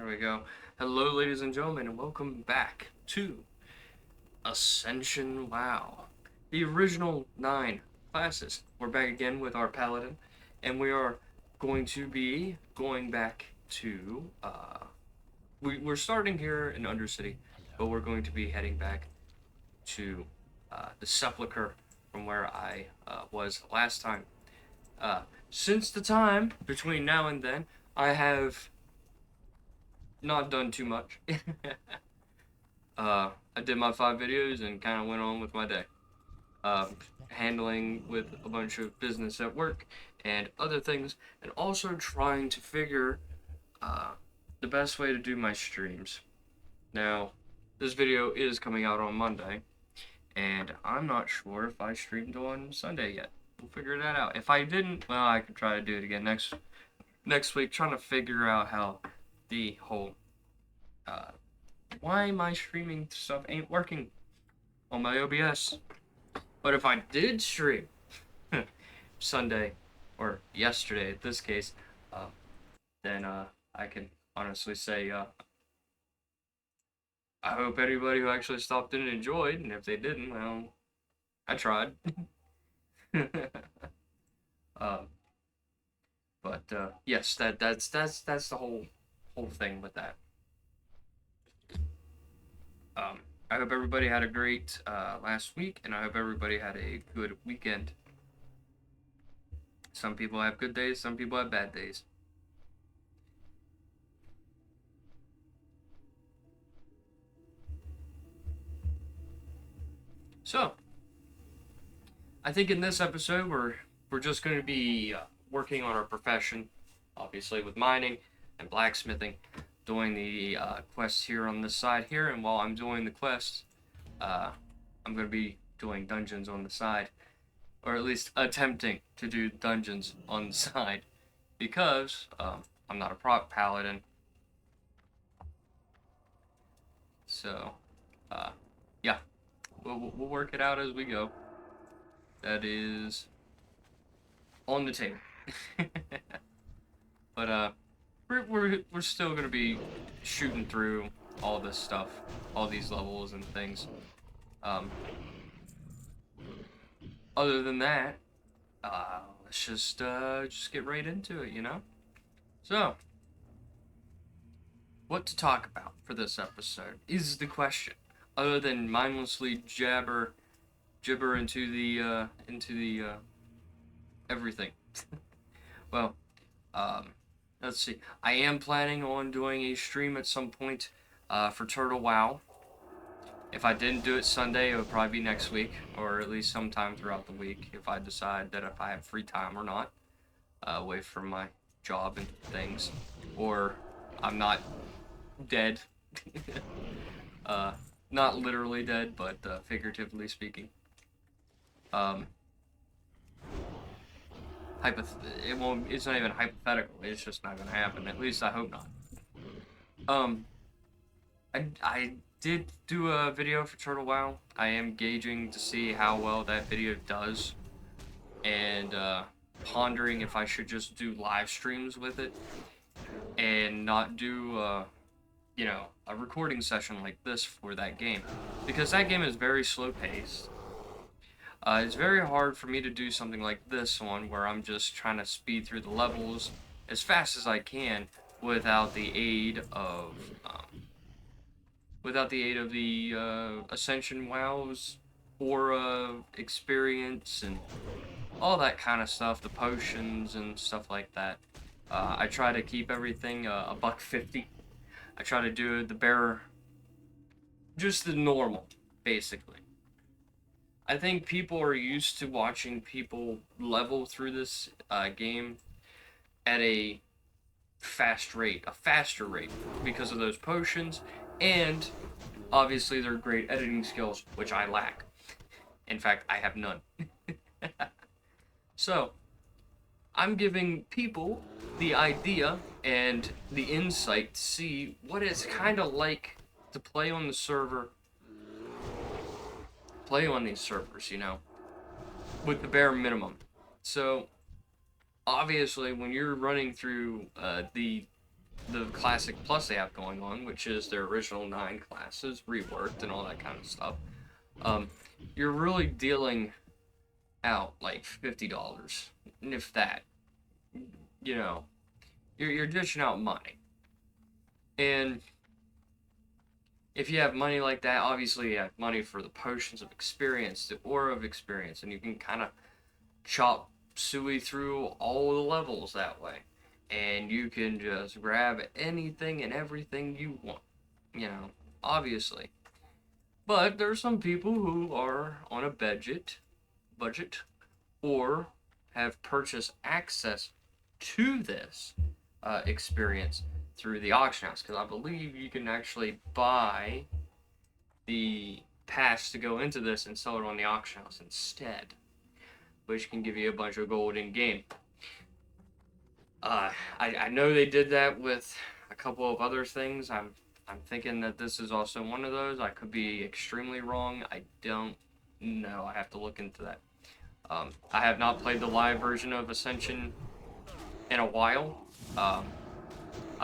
There we go. Hello, ladies and gentlemen, and welcome back to Ascension WoW. The original 9 classes. We're back again with our Paladin, and we are going to be going back to. We're starting here in Undercity, but we're going to be heading back to the Sepulchre from where I was last time. Since the time between now and then, I have not done too much. I did my 5 videos and kind of went on with my day. Handling with a bunch of business at work and other things, and also trying to figure the best way to do my streams. Now, this video is coming out on Monday, and I'm not sure if I streamed on Sunday yet. We'll figure that out. If I didn't, well, I could try to do it again next week, trying to figure out how the whole why my streaming stuff ain't working on my OBS. But if I did stream Sunday or yesterday in this case, then I can honestly say I hope anybody who actually stopped in enjoyed, and if they didn't, well, I tried. Yes, that's the whole thing with that. I hope everybody had a great last week, and I hope everybody had a good weekend. Some people have good days, some people have bad days. So, I think in this episode we're just going to be working on our profession, obviously with mining and blacksmithing, doing the quests here on this side here, and while I'm doing the quests, I'm going to be doing dungeons on the side, or at least attempting to do dungeons on the side, because I'm not a prop paladin. So, yeah, we'll work it out as we go. That is on the table. But we're still gonna be shooting through all this stuff, all these levels and things. Other than that, let's just get right into it, you know? So, what to talk about for this episode is the question. Other than mindlessly gibber into the everything. Well, let's see. I am planning on doing a stream at some point for Turtle WoW. If I didn't do it Sunday, it would probably be next week, or at least sometime throughout the week, if I decide that if I have free time or not, away from my job and things, or I'm not dead. Not literally dead, but figuratively speaking. It's not even hypothetical. It's just not gonna happen. At least I hope not. I did do a video for Turtle WoW. I am gauging to see how well that video does, and pondering if I should just do live streams with it and not do a recording session like this for that game, because that game is very slow paced. It's very hard for me to do something like this one where I'm just trying to speed through the levels as fast as I can without the aid of the Ascension WoW's aura experience and all that kind of stuff, the potions and stuff like that. I try to keep everything a $1.50. I try to do the bare, just the normal, basically. I think people are used to watching people level through this game at a faster rate, because of those potions, and obviously their great editing skills, which I lack. In fact, I have none. So, I'm giving people the idea and the insight to see what it's kind of like to play on the server, play on these servers, with the bare minimum. So, obviously, when you're running through the the Classic Plus they have going on, which is their original 9 classes, reworked and all that kind of stuff, you're really dealing out like $50, and if that, you know, you're dishing out money. And if you have money like that, obviously you have money for the potions of experience, the aura of experience, and you can kind of chop suey through all the levels that way. And you can just grab anything and everything you want, obviously. But there's some people who are on a budget, or have purchased access to this experience through the auction house, because I believe you can actually buy the pass to go into this and sell it on the auction house instead, which can give you a bunch of gold in game. I know they did that with a couple of other things. I'm thinking that this is also one of those. I could be extremely wrong. I don't know. I have to look into that. I have not played the live version of Ascension in a while. I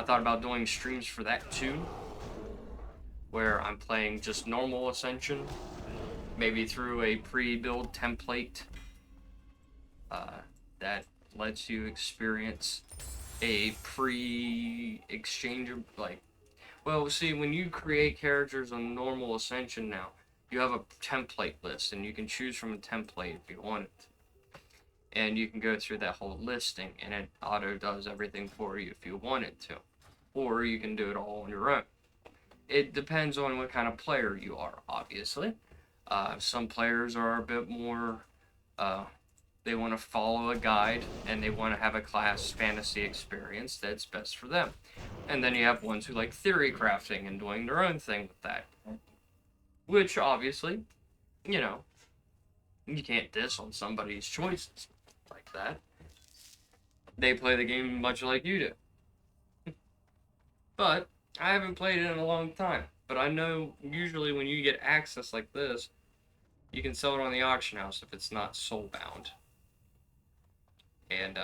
thought about doing streams for that too, where I'm playing just normal Ascension, maybe through a pre-build template that lets you experience a pre-exchange of, well, see, when you create characters on normal Ascension now, you have a template list, and you can choose from a template if you want it. And you can go through that whole listing, and it auto does everything for you if you want it to. Or you can do it all on your own. It depends on what kind of player you are, obviously. Some players are a bit more, they want to follow a guide, and they want to have a class fantasy experience that's best for them. And then you have ones who like theory crafting and doing their own thing with that. Which, obviously, you can't diss on somebody's choices like that. They play the game much like you do. But I haven't played it in a long time. But I know usually when you get access like this, you can sell it on the auction house if it's not soulbound. And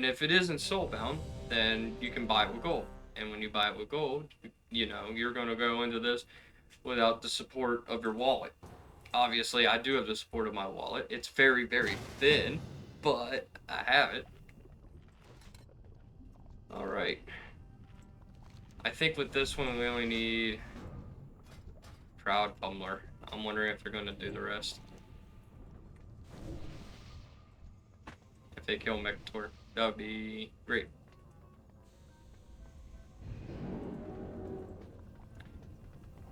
if it isn't soulbound, then you can buy it with gold. And when you buy it with gold, you're going to go into this without the support of your wallet. Obviously, I do have the support of my wallet. It's very, very thin, but I have it. Alright. I think with this one, we only need Proud Pummeler. I'm wondering if they're going to do the rest. If they kill Mector, that would be great.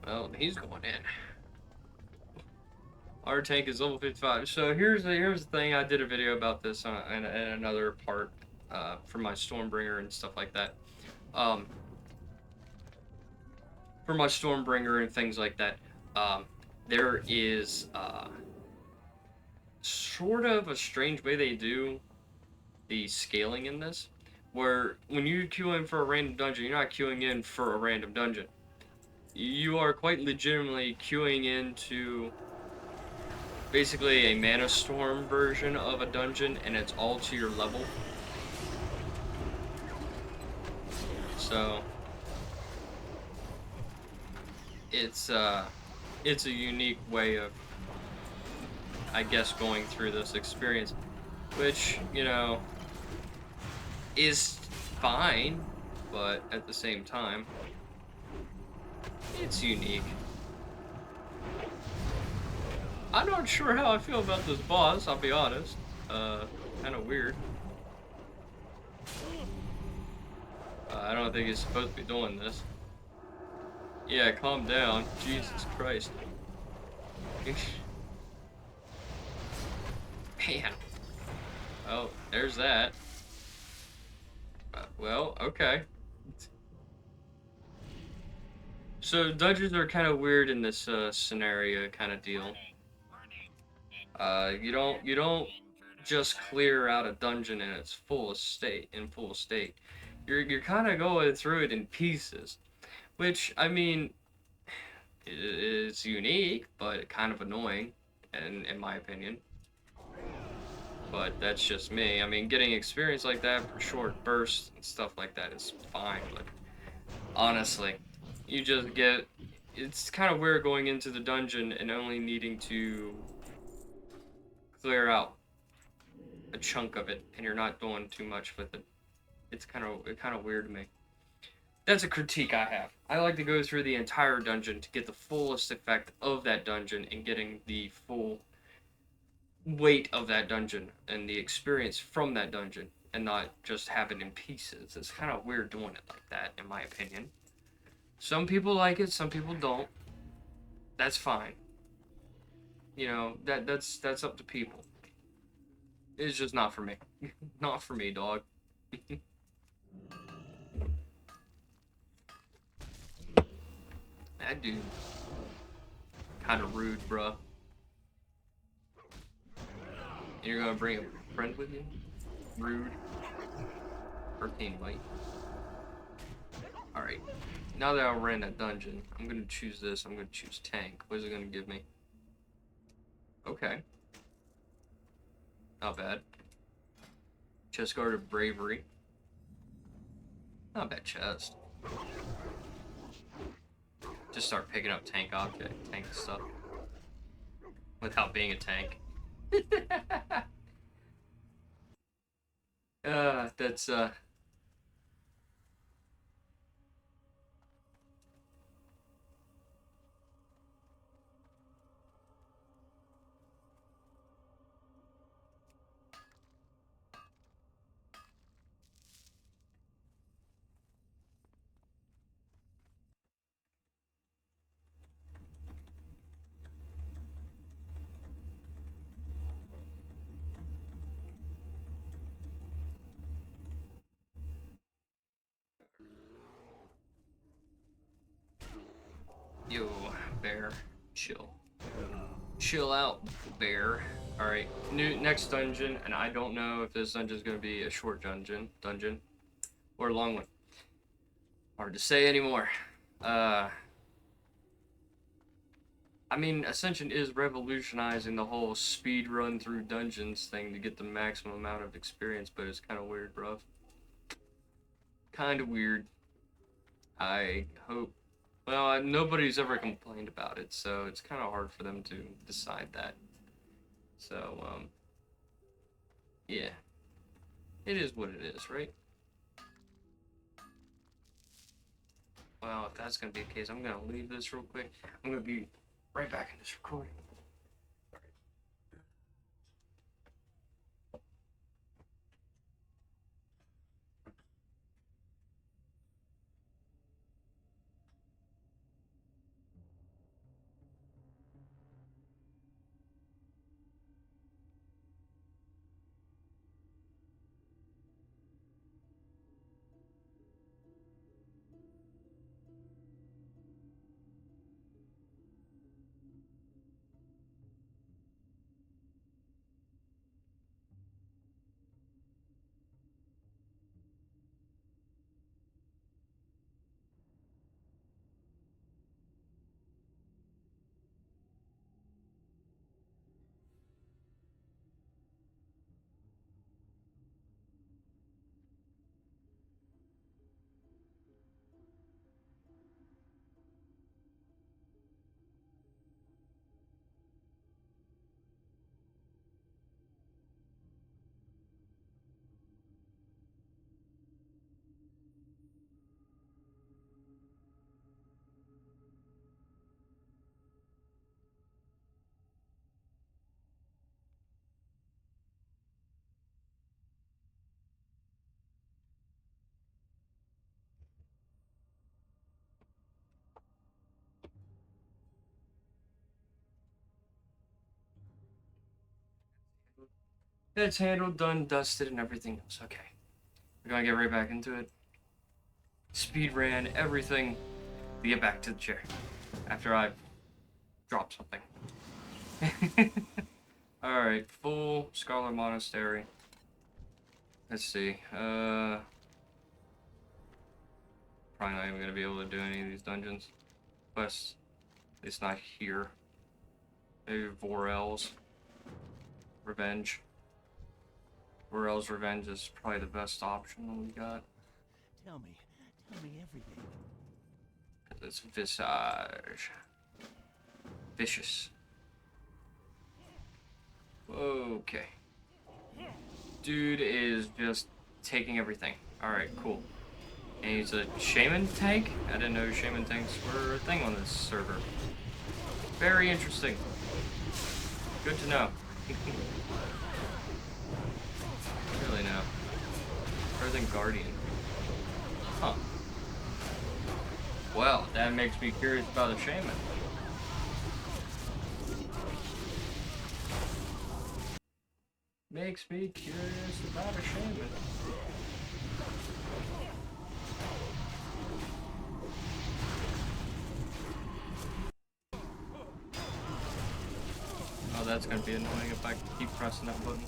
Well, he's going in. Our tank is level 55. So here's the thing. I did a video about this in another part for my Stormbringer and stuff like that. For my Stormbringer and things like that, there is sort of a strange way they do the scaling in this, where when you queue in for a random dungeon, you're not queuing in for a random dungeon. You are quite legitimately queuing into basically a Mana Storm version of a dungeon, and it's all to your level. So it's a unique way of, I guess, going through this experience, which, is fine, but at the same time, it's unique. I'm not sure how I feel about this boss, I'll be honest. Kind of weird. I don't think he's supposed to be doing this. Yeah, calm down. Jesus Christ. Man. Oh, there's that. Well, okay. So dungeons are kind of weird in this scenario kind of deal. You don't just clear out a dungeon in its full state. You're kind of going through it in pieces, which, I mean, is unique, but kind of annoying, in my opinion. but that's just me. I mean, getting experience like that for short bursts and stuff like that is fine, but honestly, you just get... It's kind of weird going into the dungeon and only needing to clear out a chunk of it, and you're not doing too much with it. It's kind of weird to me. That's a critique I have. I like to go through the entire dungeon to get the fullest effect of that dungeon and getting the full weight of that dungeon and the experience from that dungeon, and not just have it in pieces. It's kind of weird doing it like that, in my opinion. Some people like it, some people don't. That's fine. You know, that's up to people. It's just not for me. Not for me, dog. That dude, kind of rude, bruh. And you're gonna bring a friend with you? Rude. 13 white. Alright. Now that I ran that dungeon, I'm gonna choose this. I'm gonna choose tank. What is it gonna give me? Okay. Not bad. Chest guard of bravery. Not bad chest. Just start picking up tank stuff. Without being a tank. That's yo, bear, chill. Chill out, bear. Alright, next dungeon, and I don't know if this dungeon is gonna be a short dungeon or a long one. Hard to say anymore. I mean, Ascension is revolutionizing the whole speed run through dungeons thing to get the maximum amount of experience, but it's kind of weird, bruv. Kind of weird. I hope... Well, nobody's ever complained about it, so it's kind of hard for them to decide that. So, yeah. It is what it is, right? Well, if that's going to be the case, I'm going to leave this real quick. I'm going to be right back in this recording. It's handled, done, dusted, and everything else. Okay. We're going to get right back into it. Speed ran everything to get back to the chair after I dropped something. Alright, full Scholar Monastery. Let's see. Probably not even going to be able to do any of these dungeons. Quests. At least not here. Maybe Vorel's Revenge. Orel's Revenge is probably the best option we got. Tell me everything. It's Visage. Vicious. Okay. Dude is just taking everything. Alright, cool. And he's a shaman tank? I didn't know shaman tanks were a thing on this server. Very interesting. Good to know. Really now. Better than Guardian. Huh. Well, that makes me curious about a shaman. Makes me curious about a shaman. Oh, that's gonna be annoying if I keep pressing that button.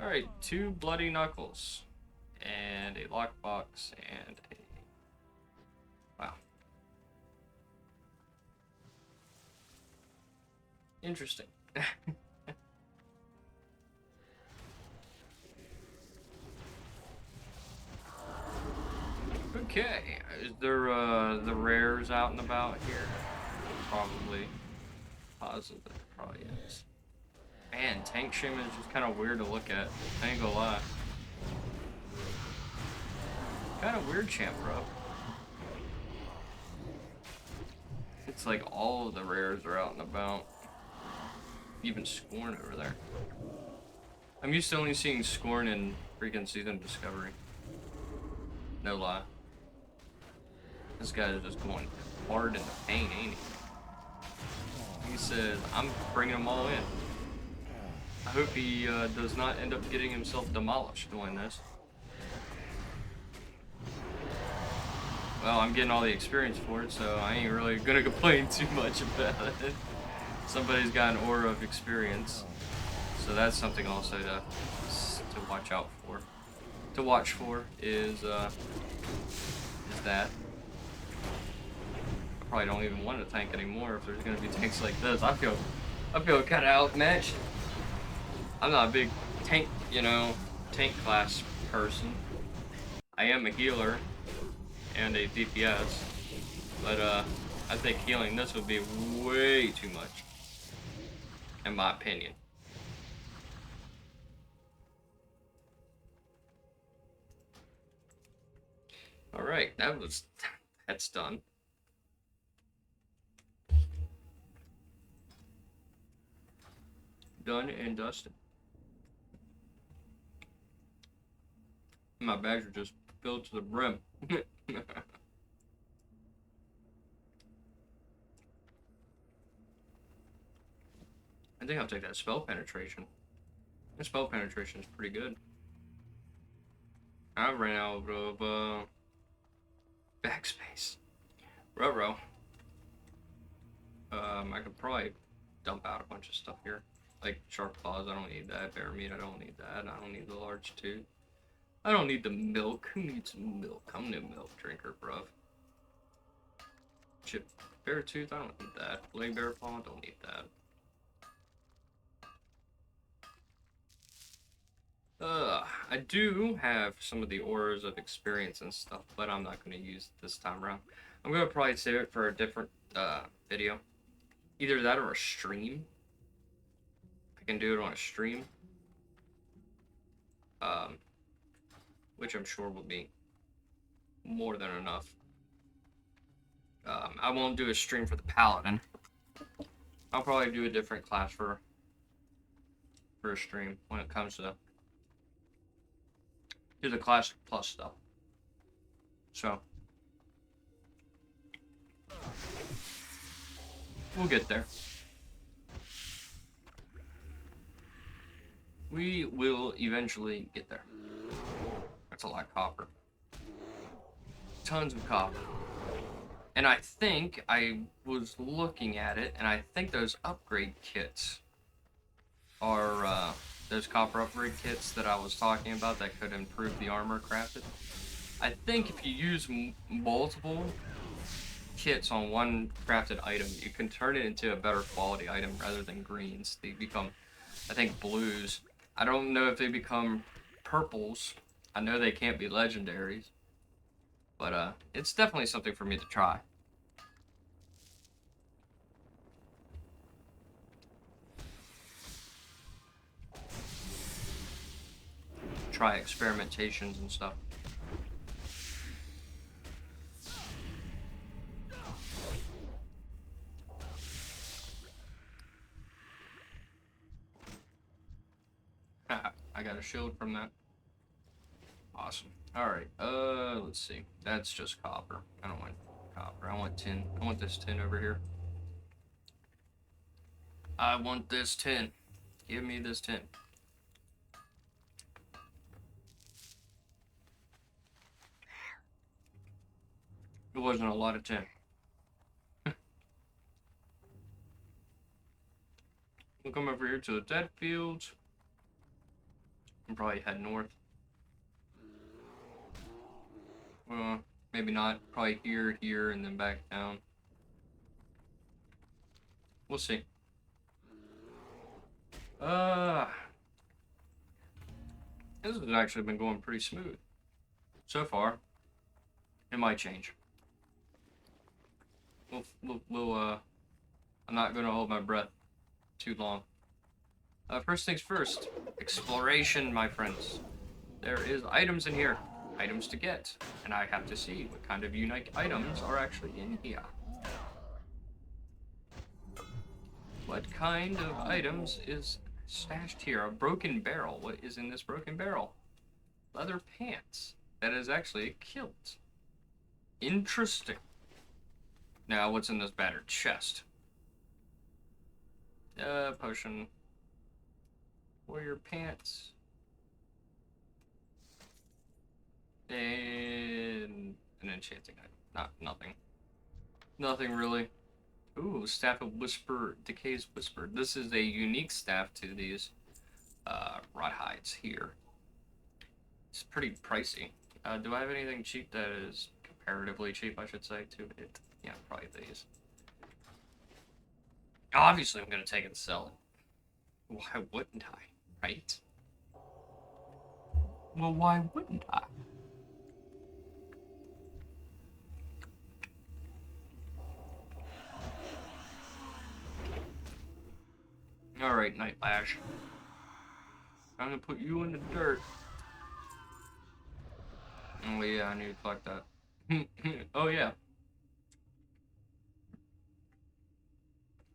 Alright, 2 bloody knuckles. And a lockbox and a... Wow. Interesting. Okay, is there the rares out and about here? Probably. Positive, probably is. Man, Tank Shaman is just kind of weird to look at. I ain't gonna lie. Kind of weird champ, bro. It's like all of the rares are out and about. Even Scorn over there. I'm used to only seeing Scorn in freaking Season Discovery. No lie. This guy is just going hard in the paint, ain't he? He says, I'm bringing them all in. I hope he does not end up getting himself demolished doing this. Well, I'm getting all the experience for it, so I ain't really gonna complain too much about it. Somebody's got an aura of experience, so that's something also to watch out for. To watch for is that. I probably don't even want to tank anymore if there's gonna be tanks like this. I feel kind of outmatched. I'm not a big tank, tank class person. I am a healer and a DPS, but I think healing this would be way too much, in my opinion. All right, that's done. Done and dusted. My bags are just filled to the brim. I think I'll take that spell penetration. The spell penetration is pretty good. I ran out of backspace. Ruh-roh. I could probably dump out a bunch of stuff here. Like sharp claws, I don't need that. Bear meat, I don't need that. I don't need the large tooth. I don't need the milk. Who needs milk? I'm no milk drinker, bruv. Chip bear tooth, I don't need that. Leg bear paw, don't need that. I do have some of the auras of experience and stuff, but I'm not going to use it this time around. I'm going to probably save it for a different video. Either that or a stream. I can do it on a stream. Which I'm sure will be more than enough. I won't do a stream for the Paladin. I'll probably do a different class for a stream when it comes to the Classic Plus stuff. So we'll get there. We will eventually get there. That's a lot of copper. Tons of copper. And I think I was looking at it, and I think those upgrade kits are those copper upgrade kits that I was talking about that could improve the armor crafted. I think if you use multiple kits on one crafted item, you can turn it into a better quality item rather than greens. They become, I think, blues. I don't know if they become purples. I know they can't be legendaries. But it's definitely something for me to try. Try experimentations and stuff. I got a shield from that. Awesome. Alright, let's see. That's just copper. I don't want copper. I want tin. I want this tin over here. I want this tin. Give me this tin. It wasn't a lot of tin. We'll come over here to the dead fields. And probably head north. Well, maybe not. Probably here, and then back down. We'll see. This has actually been going pretty smooth so far. It might change. I'm not gonna hold my breath too long. First things first, exploration, my friends. There is items in here, items to get, and I have to see what kind of unique items are actually in here. What kind of items is stashed here? A broken barrel. What is in this broken barrel? Leather pants. That is actually a kilt. Interesting. Now, what's in this battered chest? Potion. Warrior pants. And an enchanting item. Nothing. Nothing really. Ooh, Staff of Whisper, Decay's Whisper. This is a unique staff to these rot hides here. It's pretty pricey. Do I have anything cheap that is comparatively cheap, I should say, to it? Yeah, probably these. Obviously, I'm going to take it and sell it. Why wouldn't I, right? Well, why wouldn't I? Alright, Nightlash. I'm gonna put you in the dirt. Oh yeah, I need to collect that. Oh yeah.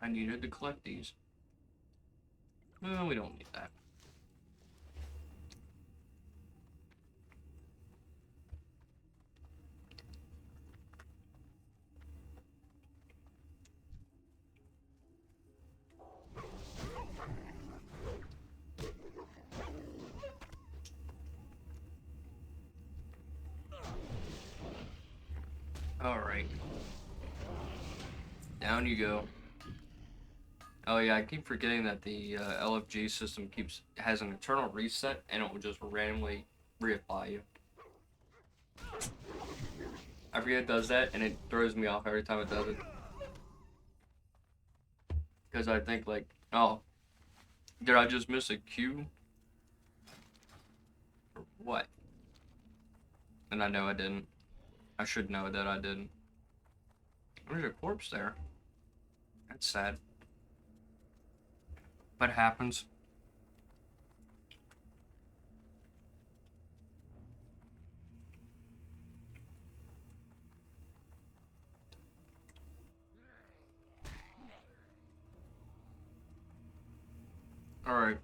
I needed to collect these. Well, we don't need that. Alright. Down you go. Oh yeah, I keep forgetting that the LFG system has an eternal reset, and it will just randomly reapply you. I forget it does that, and it throws me off every time it does it. Because I think like, oh, did I just miss a cue? Or what? And I know I didn't. I should know that I didn't. There's a corpse there. That's sad. But it happens. Alright,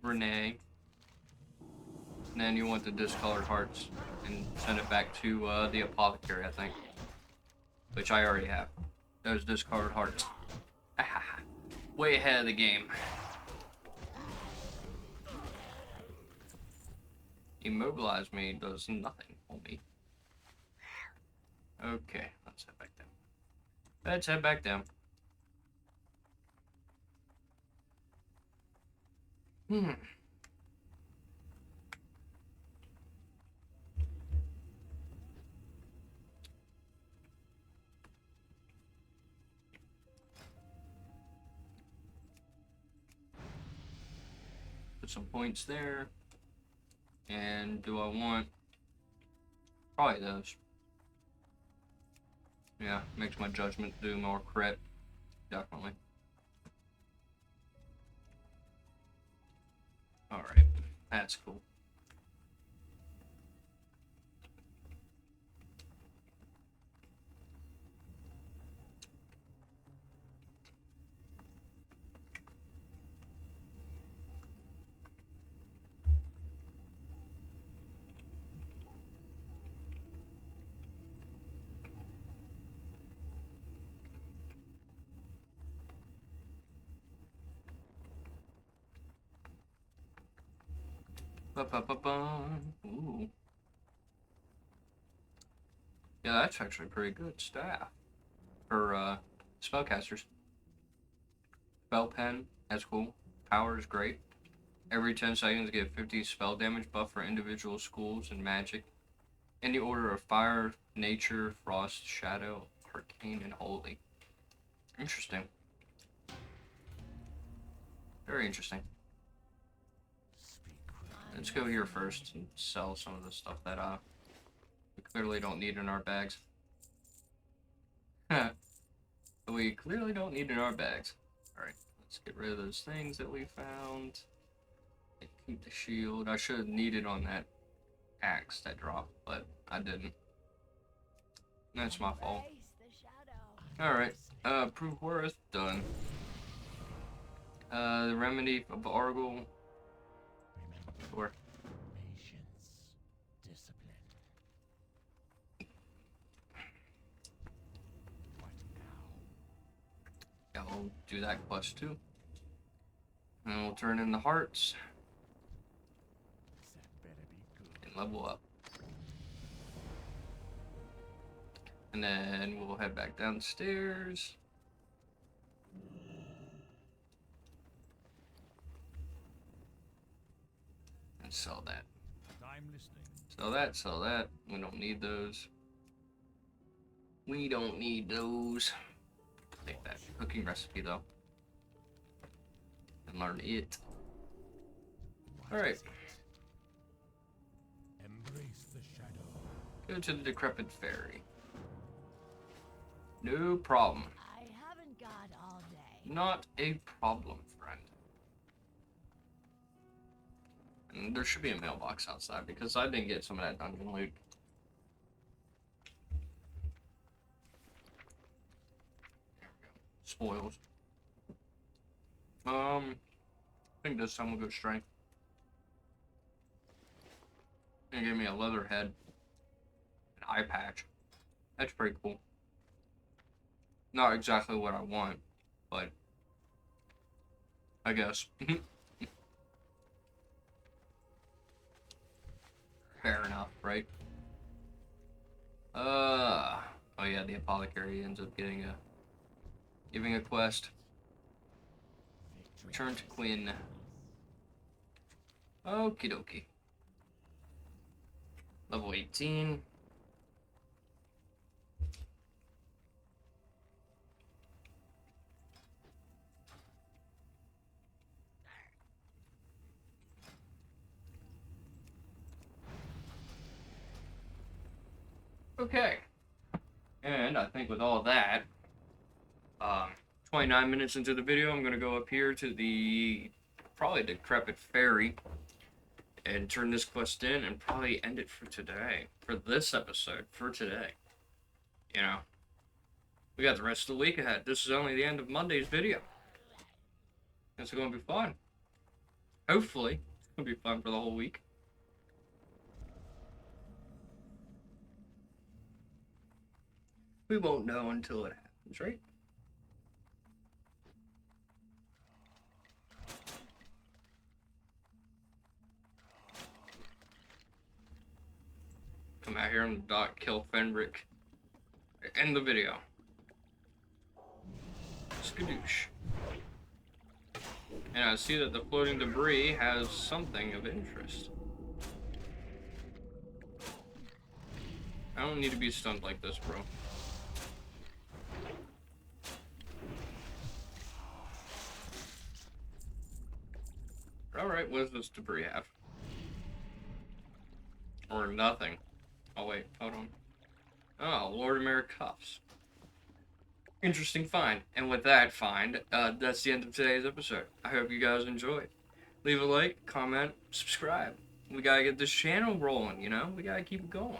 Renee. And then you want the discolored hearts and send it back to the apothecary, I think. Which I already have. Those discolored hearts. Way ahead of the game. Immobilize me does nothing for me. Okay, let's head back down. Let's head back down. Put some points there. And do I want... Probably those. Yeah, makes my judgment do more crit. Definitely. Alright, that's cool. Ooh. Yeah, that's actually pretty good staff for spellcasters. Spell pen, that's cool. Power is great. Every 10 seconds, get 50 spell damage buff for individual schools and magic. In the order of fire, nature, frost, shadow, arcane, and holy. Interesting. Very interesting. Let's go here first and sell some of the stuff that we clearly don't need in our bags. We clearly don't need in our bags. Alright, let's get rid of those things that we found. Keep the shield. I should have needed on that axe that dropped, but I didn't. That's my fault. Alright, prove worth, done. The remedy of Argyle. Sure. Patience, discipline. What now? Yeah, we'll do that quest too. And we'll turn in the hearts. That better be good. And level up. And then we'll head back downstairs. And sell that. I'm listening. Sell that. We don't need those. We don't need those. Take that cooking recipe though. And learn it. Alright. Embrace the shadow. Go to the decrepit fairy. No problem. I haven't got all day. Not a problem, friend. And there should be a mailbox outside because I didn't get some of that dungeon loot. Spoils. I think this time we'll go strength. And give me a leather head, an eye patch. That's pretty cool. Not exactly what I want, but I guess. Fair enough, right? Oh yeah, the apothecary ends up giving a quest. Return to Quinn. Okie dokie. Level 18. Okay. And I think with all that, 29 minutes into the video, I'm going to go up here to the probably decrepit fairy and turn this quest in and probably end it for today. For this episode, for today. You know, we got the rest of the week ahead. This is only the end of Monday's video. It's going to be fun. Hopefully, it's going to be fun for the whole week. We won't know until it happens, right? Come out here on the dock, kill Fenric. End the video. Skadoosh. And I see that the floating debris has something of interest. I don't need to be stunned like this, bro. Alright, what does this debris have? Or nothing. Oh wait, hold on. Oh, Lord of Mare cuffs. Interesting find. And with that find, that's the end of today's episode. I hope you guys enjoyed. Leave a like, comment, subscribe. We gotta get this channel rolling, you know? We gotta keep it going.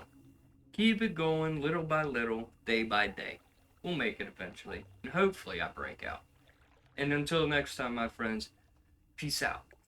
Keep it going little by little, day by day. We'll make it eventually. And hopefully I break out. And until next time, my friends, peace out.